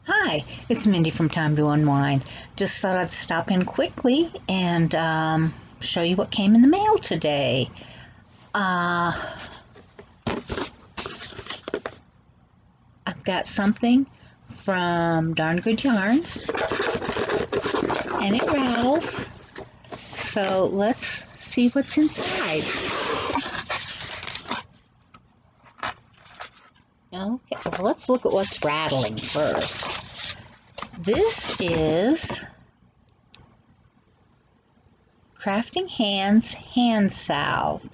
Hi, it's Mindy from Time2UnWind. Just thought I'd stop in quickly and show you what came in the mail today. I've got something from Darn Good Yarns, and it rattles. So let's see what's inside. Okay, well, let's look at what's rattling first. This is Crafting Hands Hand Salve.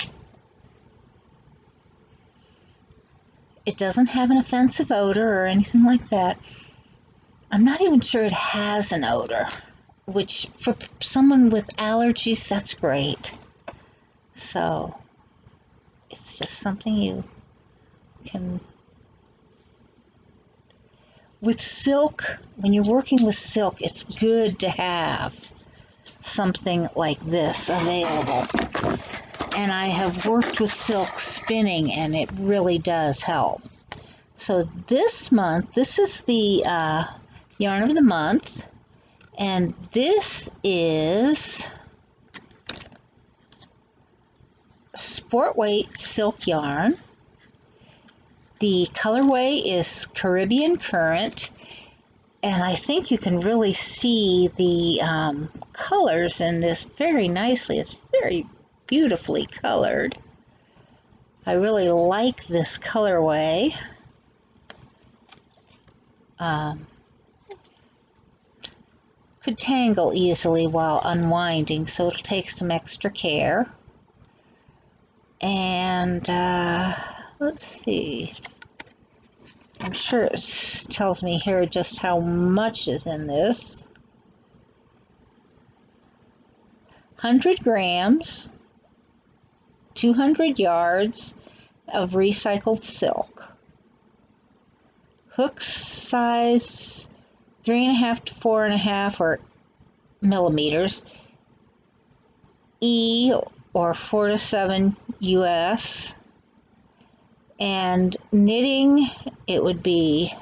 It doesn't have an offensive odor or anything like that. I'm not even sure it has an odor, which for someone with allergies, that's great. So it's just something you can... With silk, when you're working with silk, it's good to have something like this available. And I have worked with silk spinning, and it really does help. So this month, this is the yarn of the month, and this is sport weight silk yarn. The colorway is Caribbean Current, and I think you can really see the colors in this very nicely. It's very beautifully colored. I really like this colorway. Could tangle easily while unwinding, so it'll take some extra care. And let's see. I'm sure it tells me here just how much is in this. 100 grams, 200 yards of recycled silk. Hook size 3.5 to 4.5 or millimeters. E or 4 to 7 US. And knitting, it would be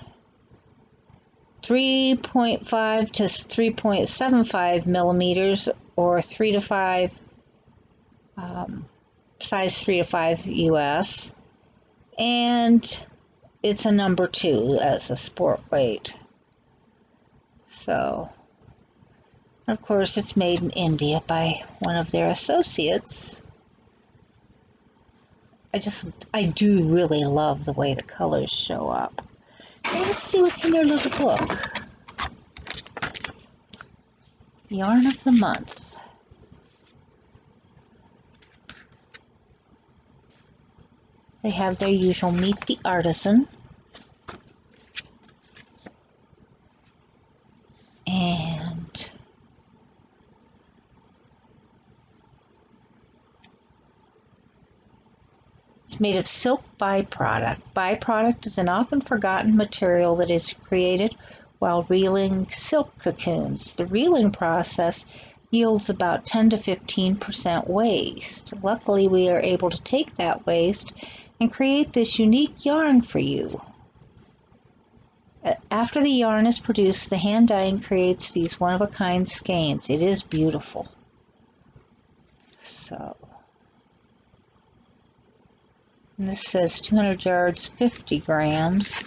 3.5 to 3.75 millimeters or 3 to 5, size 3 to 5 US. And it's a number 2 as a sport weight. So, of course, it's made in India by one of their associates. I do really love the way the colors show up. And let's see what's in their little book. Yarn of the month. They have their usual Meet the Artisan. And it's made of silk byproduct. Byproduct is an often forgotten material that is created while reeling silk cocoons. The reeling process yields about 10 to 15% waste. Luckily, we are able to take that waste and create this unique yarn for you. After the yarn is produced, the hand dyeing creates these one-of-a-kind skeins. It is beautiful. So, and this says 200 yards, 50 grams.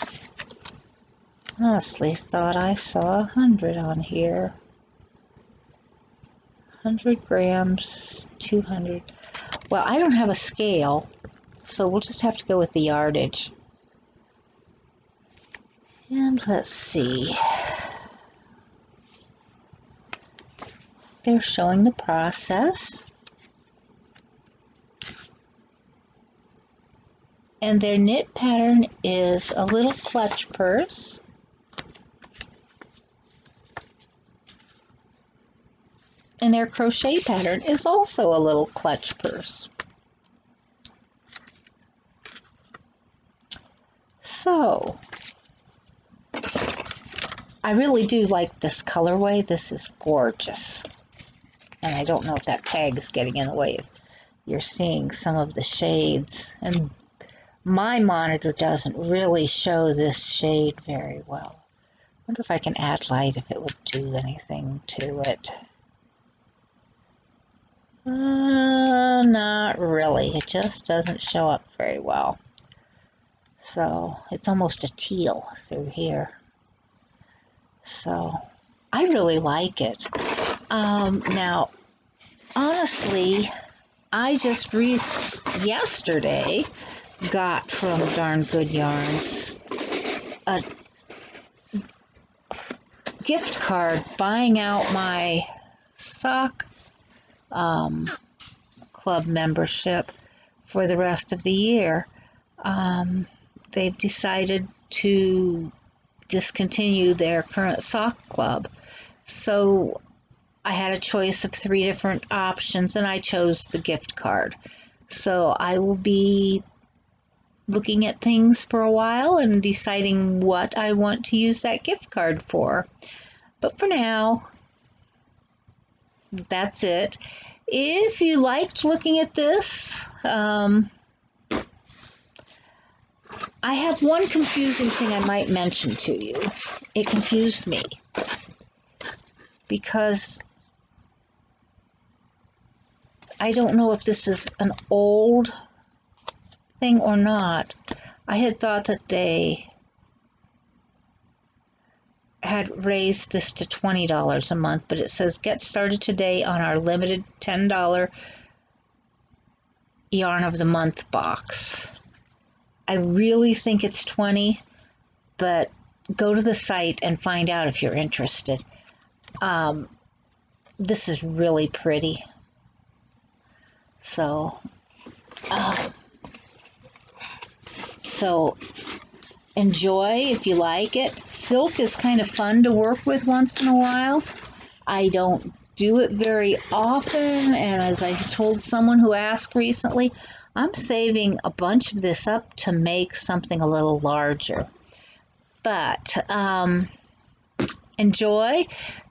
Honestly thought I saw 100 on here. 100 grams, 200. Well, I don't have a scale, so we'll just have to go with the yardage. And let's see. They're showing the process. And their knit pattern is a little clutch purse. And their crochet pattern is also a little clutch purse. So, I really do like this colorway. This is gorgeous. And I don't know if that tag is getting in the way if you're seeing some of the shades. And my monitor doesn't really show this shade very well. Wonder if I can add light, if it would do anything to it. Not really. It just doesn't show up very well. So it's almost a teal through here. So I really like it. Now, honestly, I just yesterday got from Darn Good Yarns a gift card buying out my sock club membership for the rest of the year. They've decided to discontinue their current sock club. So I had a choice of 3 different options and I chose the gift card. So I will be looking at things for a while and deciding what I want to use that gift card for. But for now, that's it. If you liked looking at this, I have one confusing thing I might mention to you. It confused me because I don't know if this is an old thing or not. I had thought that they had raised this to $20 a month, but it says get started today on our limited $10 Yarn of the Month box. I really think it's 20, but go to the site and find out if you're interested. This is really pretty. So enjoy if you like it. Silk is kind of fun to work with once in a while. I don't do it very often, and as I told someone who asked recently, I'm saving a bunch of this up to make something a little larger. But enjoy.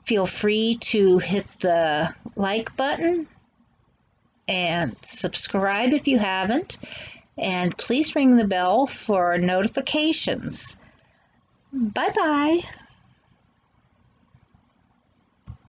Feel free to hit the like button and subscribe if you haven't. And please ring the bell for notifications. Bye-bye.